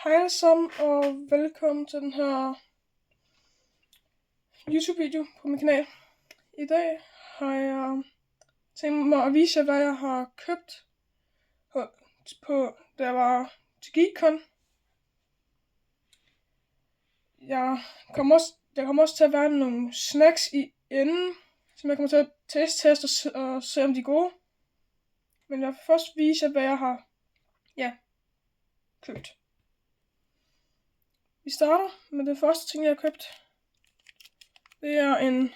Hej alle sammen, og velkommen til den her YouTube-video på min kanal. I dag har jeg tænkt mig at vise jer, hvad jeg har købt da jeg var til GeekCon. Der kommer også til at være nogle snacks i enden, som jeg kommer til at teste og se om de er gode. Men jeg vil først vise jer, hvad jeg har købt. Vi starter med det første ting, jeg har købt. Det er en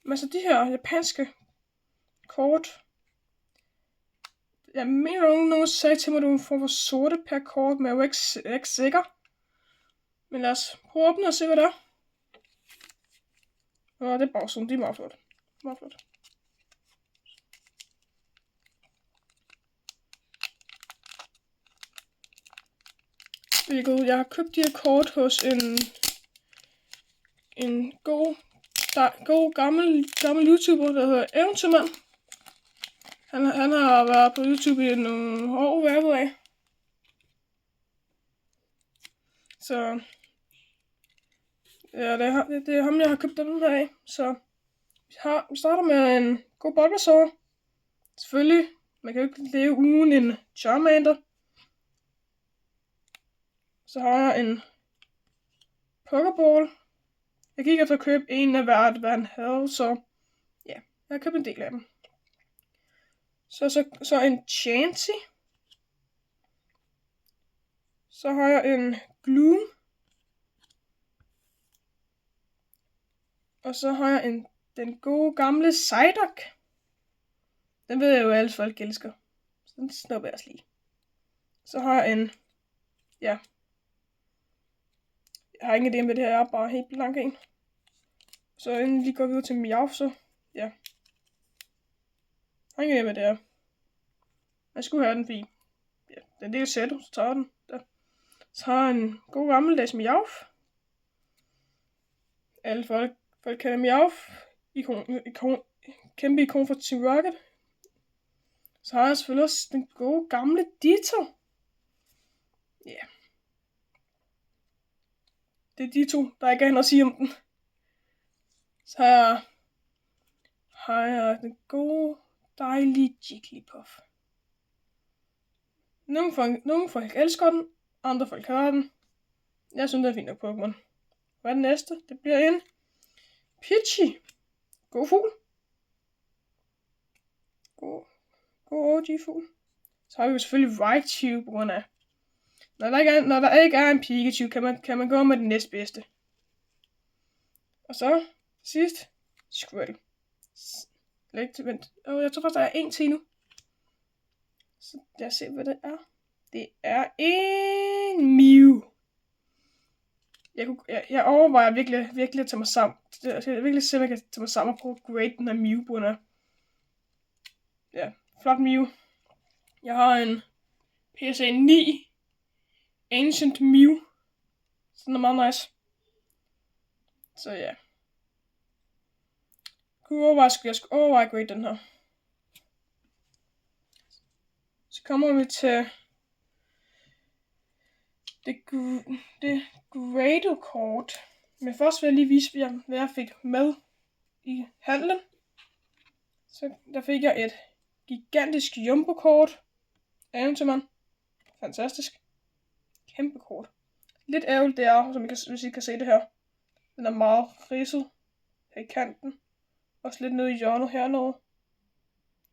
masse af de her japanske kort. Jeg mener, nogen sagde til mig, at du får for sorte per kort, men jeg er ikke sikker. Men lad os prøve at åbne og se, hvad det er. Og det er bagsiden, det er meget flot. Meget flot. Jeg har købt de her kort hos en god gammel YouTuber, der hedder Eventyrmand. Han har været på YouTube i nogle år, hvad jeg ved af. Så ja, det er ham, jeg har købt den her af. Så vi starter med en god Bulbasaur. Selvfølgelig, man kan jo ikke leve uden en Charmander. Så har jeg en Pokéball. Jeg gik efter at købe en af hvert, hvad han havde, så ja, jeg har købt en del af dem. Så en Chansey. Så har jeg en Gloom. Og så har jeg den gode gamle Psyduck. Den ved jeg jo, at alle folk elsker. Så den snupper jeg også lige. Så har jeg en... Ja. Jeg har ingen idé med det her. Jeg er bare helt blank en. Så inden vi går videre til Meowth, så... Ja. Jeg har ingen idé med det her. Jeg skulle have den, fordi... Ja, den del sæt, så tager jeg den. Der. Så har jeg en god gammeldags Meowth. Alle folk kender Meowth. Kæmpe ikon for Team Rocket. Så har jeg selvfølgelig også den gode gamle Ditto. Ja. Yeah. Det er de to, der ikke er noget at sige om den. Så har jeg den gode, dejlige Jigglypuff. Nogle folk elsker den, andre folk hader den. Jeg synes, det er fint nok Pokémon. Hvad er den næste? Det bliver en Pidgey. God fugl. God OG-fugl. Så har vi jo selvfølgelig Raichu på grund af. Når der ikke er en Pikachu, kan man gå med den næstbedste. Og så sidst Squirtle. Jeg tror faktisk, der er en til nu. Så lad os se, hvad det er. Det er en Mew. Jeg overvejer virkelig at tage mig sammen. Jeg skal virkelig se, om jeg kan tage mig sammen og prøve at grade den her Mew på den. Ja, flot Mew. Jeg har en PSA 9 Ancient Mew. Så den er meget nice. Så ja. Jeg skulle overveje at grade den her. Så kommer vi til det Grado-kort. Men først vil jeg lige vise jer, hvad jeg fik med i handlen. Så der fik jeg et gigantisk jumbo-kort. Eventyrmand. Fantastisk. Kæmpe kort. Lidt ærgerligt det er, hvis I kan se det her. Den er meget ridset her i kanten. Også lidt nede i hjørnet hernede.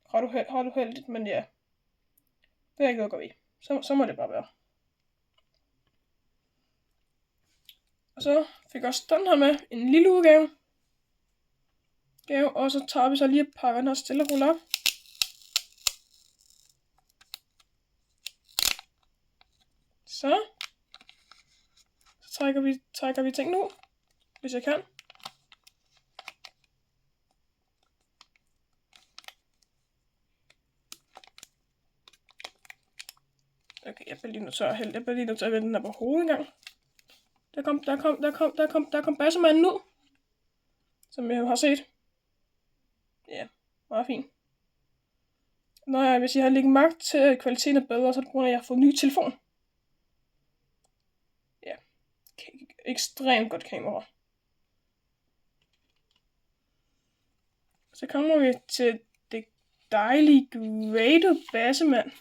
Har du heldigt, men ja. Det er ikke noget at gå i. Så må det bare være. Og så fik jeg også den her med. En lille udgave. Og så tager vi så lige et par den her stille og ruller op. Så trækker vi ting nu. Hvis jeg kan. Okay, jeg bliver lige nødt til at vende den her på hovedet engang. Der kom Bassermanden ud. Som jeg har set. Ja, meget fint. Hvis jeg har lægget mærke til, at kvaliteten er bedre, så er det på grund af, at jeg har fået en ny telefon. ekstremt godt kamera. Så kommer vi til det dejlige Grado Bassemand.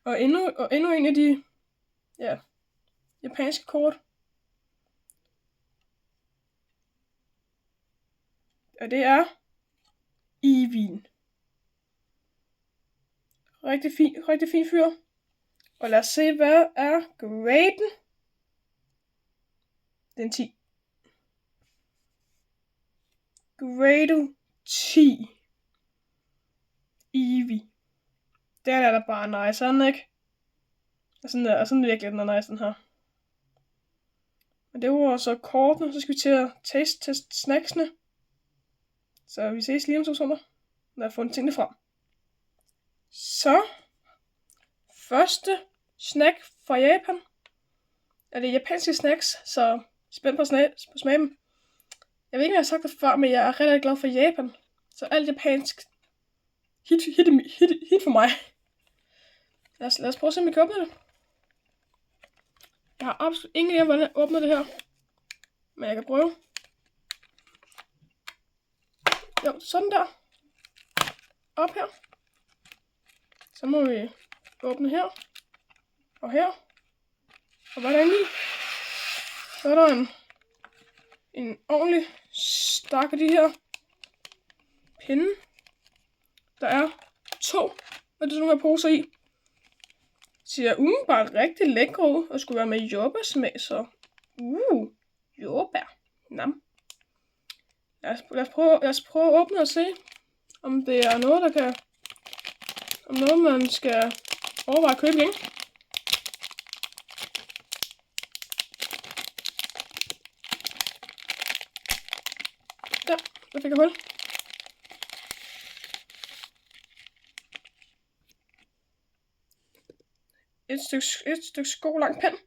Og endnu en af de japanske kort. Og det er Eevee. Rigtig fin fyr. Og lad os se, hvad er graden? Den 10. Grado 10. Eevee. Den er der bare nice, er den ikke? Og sådan virkelig, den er nice, den her. Men det var så kortene, så skal vi til at teste snacksene. Så vi ses lige om 2 sekunder, når jeg har fundet tingene frem. Så, første snack fra Japan. Er det japanske snacks, så spænd på smagen. Jeg ved ikke, om jeg har sagt det før, men jeg er rigtig glad for Japan. Så alt japansk, hit for mig. Lad os prøve at se, om vi kan åbne det. Jeg har absolut ingen idé, hvordan jeg åbner det her. Men jeg kan prøve. Jo, sådan der. Op her. Så må vi åbne her. Og her. Og hvad er der inde i? Så er der en ordentlig stak af de her pinde. Der er 2 af sådan nogle her poser i. Ser umiddelbart rigtig lækre ud, og skulle være med jordbærsmag, så jordbær. Nam. Lad os prøve at åbne og se, om det er noget, der kan, om noget man skal overveje at købe igen. Der fik jeg hul. Et stykke sko lang pind.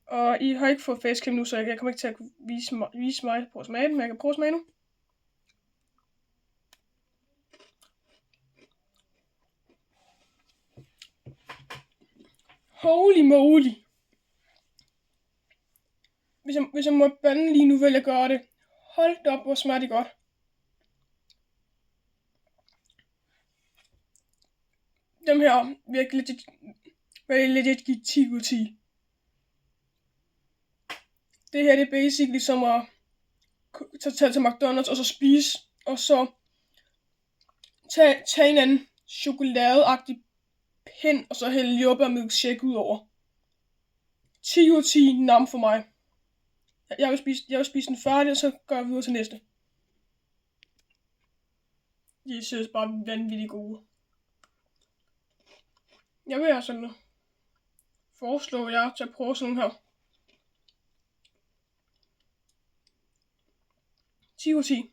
Og I har ikke fået facecam nu, så jeg kommer ikke til at vise mig på at smage den, men jeg kan prøve at smage nu. Holy moly! Hvis jeg må bande lige nu, vil jeg gøre det. Hold da op, hvor smager det godt. Dem her virkelig legit give 10 ud af 10. Det her det er basically som at tage til McDonald's og så spise, og så tage en anden chokoladeagtig pind, og så hælde jordbær milkshake ud over. 10 ud af 10 nam for mig. Jeg vil spise den færdig, og så går jeg videre til næste. De synes bare vanvittigt gode. Jeg vil altså foreslå jer til at prøve sådan nogle her. 10 ud af 10.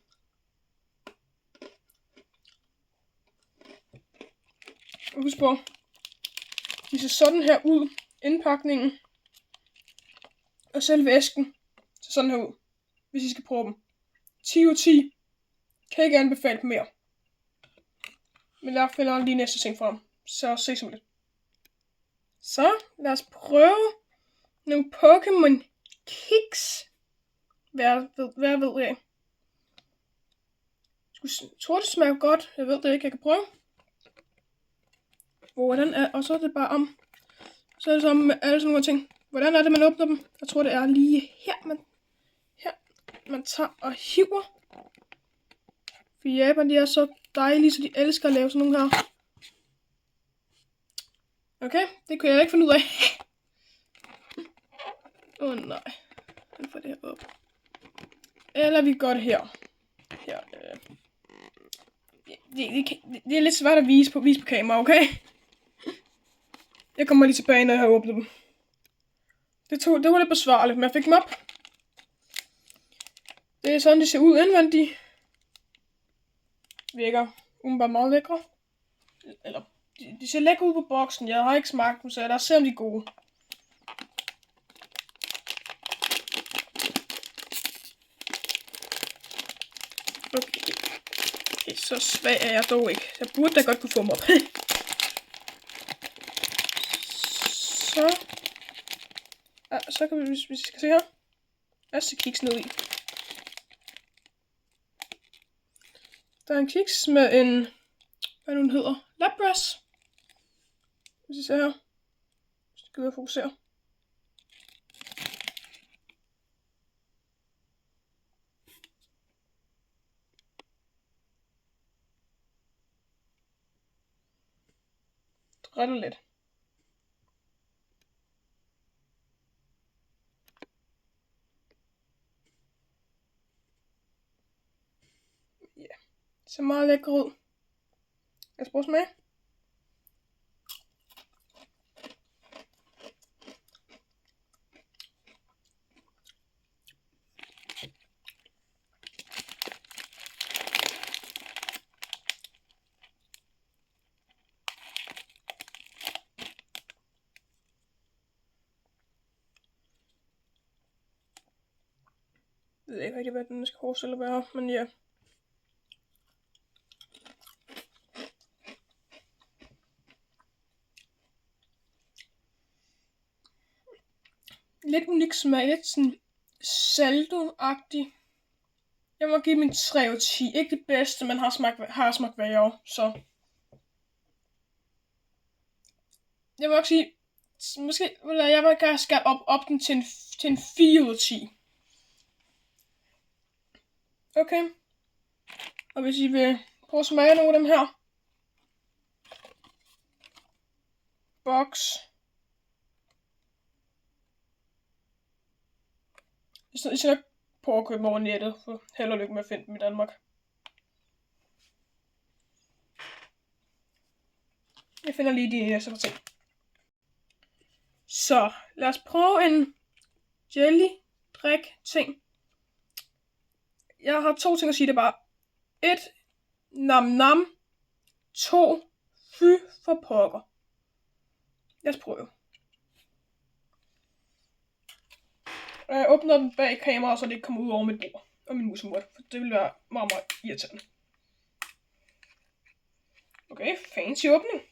Husk på, de ser sådan her ud, indpakningen. Og selve æsken ser sådan her ud, hvis I skal prøve dem. 10 ud af 10. Kan ikke anbefale dem mere. Men lad os finde lige næste ting fra dem. Så ses om lidt. Så lad os prøve nogle Pokémon Kicks. Hvad ved jeg? Jeg tror, det smager godt. Jeg ved det ikke. Jeg kan prøve. Hvordan er, og så er det bare om. Så er det som med alle sådan nogle ting. Hvordan er det, man åbner dem? Jeg tror, det er lige her, man tager og hiver. For Japan, de er så dejlige, så de elsker at lave sådan nogle her. Okay, det kunne jeg ikke finde ud af. Nej. Jeg får det her op. Eller vi gør det her. Det er lidt svært at vise på kamera, okay? Jeg kommer lige tilbage, når jeg har åbnet dem. Det var lidt besværligt, men jeg fik dem op. Det er sådan, de ser ud indvendigt. Virker umiddelbart meget lækre. Eller, de ser lækre ud på boksen. Jeg har ikke smagt dem, så lad os se, om de er gode. Okay. Okay, så svag er jeg dog ikke. Jeg burde da godt kunne få dem op. Så kan vi, hvis vi skal se her. Altså kiks ned i. Der er en kiks med en, hvad nu den hedder, Lapras. Hvis I ser her. Så skal vi fokusere. Drætter lidt. Ja, yeah. Det ser meget lækker ud. Lad os prøve at smage. Jeg ved ikke rigtig, hvad den skal forestille at være, men ja. Lidt unik smag, lidt sådan salto-agtig. Jeg må give min 3 ud af 10. Ikke det bedste, men har smagt værre, så. Jeg vil også sige, måske jeg vil gerne skære op den til en 4 ud af 10. Okay. Og hvis I vil prøve at smage nogle af dem her. Box. I skal nok prøve at købe dem over nettet, for held og lykke med at finde dem i Danmark. Jeg finder lige de næste par ting. Så lad os prøve en jelly-drik ting. Jeg har 2 ting at sige, det er bare 1. Nam nam. 2. Fy for pokker. Lad os prøve. Jeg åbner den bag kameraet, så det ikke kommer ud over mit bord og min musemurt, for det vil være meget, meget irriterende. Okay, fancy åbning.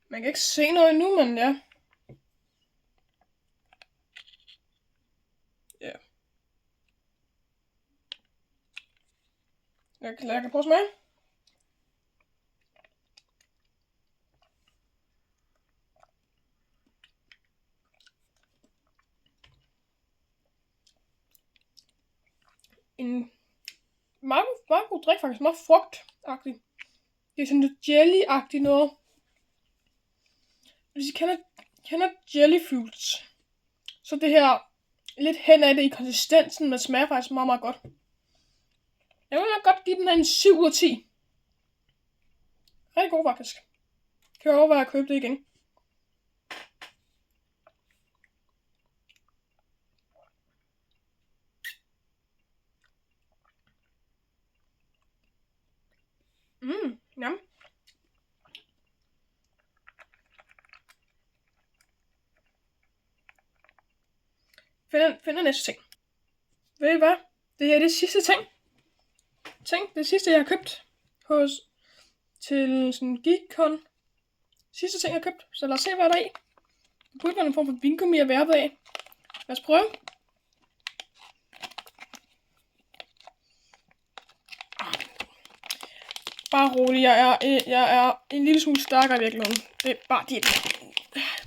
Man kan ikke se noget endnu, men ja. Ja. Jeg kan prøve at smage. En meget god drik faktisk, meget frugtagtig. Det er sådan lidt jelly-agtigt noget. Hvis I kender jelly fruits, så det her lidt hen af det i konsistensen, men smager faktisk meget, meget godt. Jeg vil nok godt give den en 7 ud af 10. Rigtig god faktisk. Kan jeg overveje at købe det igen. Jamen. Finder næste ting. Ved I hvad? Det her er det sidste ting. Det sidste jeg har købt til sådan GeekCon. Sidste ting jeg har købt. Så lad os se hvad der er i. Det burde være en form for vingummi at være af. Lad os prøve. Bare rolig, jeg er en lille smule stærkere i virkeligheden. Det er bare det.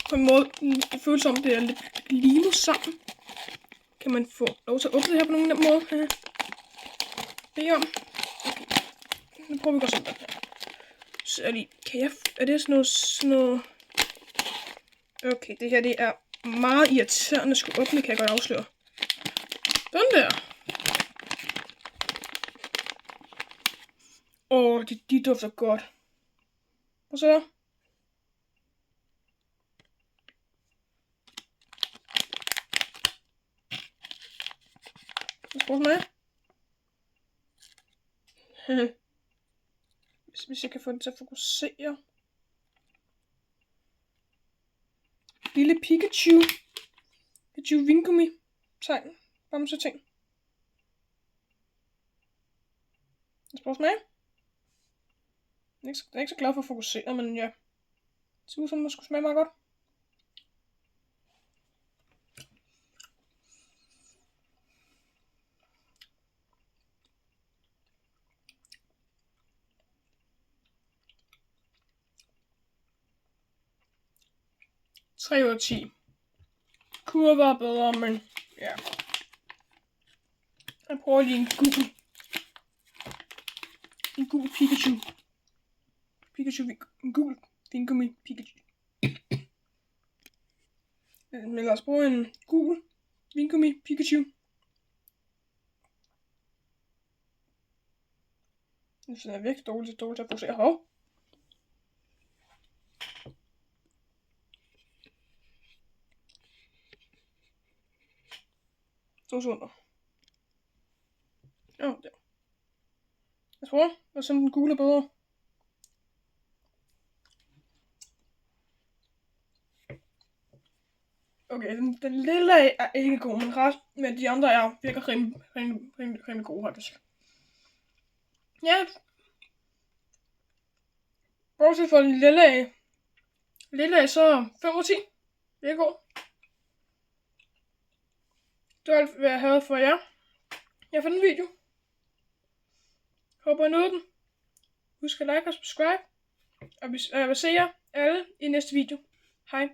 På en måde, det føles som det er lidt limet sammen. Kan man få lov til at åbne det her på nogen måde? Det om. Nu prøver vi godt sådan der. Så er er det sådan noget... Okay, det her det er meget irriterende at skulle åbne, kan jeg godt afsløre. Sådan der. De dufter godt. Prøv så der. Lad os prøve med. Hvis jeg kan få den til at fokusere. Lille Pikachu. Pikachu vingummi tegn. Bamse ting. Lad os prøve at smage. Jeg er ikke så glad for at fokusere, men ja. Det ser ud som, det skulle smage meget godt. Tre ud af 10. Kunne være bedre, men ja. Jeg prøver lige en gul Pikachu. En gul vingummi Pikachu. Men lad os bruge en gul vingummi Pikachu. Jeg synes, det er virkelig dårligt at fokusere. Hov. To sekunder. Ja, der. Lad os prøve. Og så den gule er bedre. Okay, den lille er ikke god, men de andre er virkelig rimelig gode faktisk. Ja. Bortset fra den lille så 5 ud af 10. Det er god. Det var alt, hvad jeg havde for jer. Jeg fandt en video. Håber I nåede den. Husk at like og subscribe. Og jeg vil se jer alle i næste video. Hej.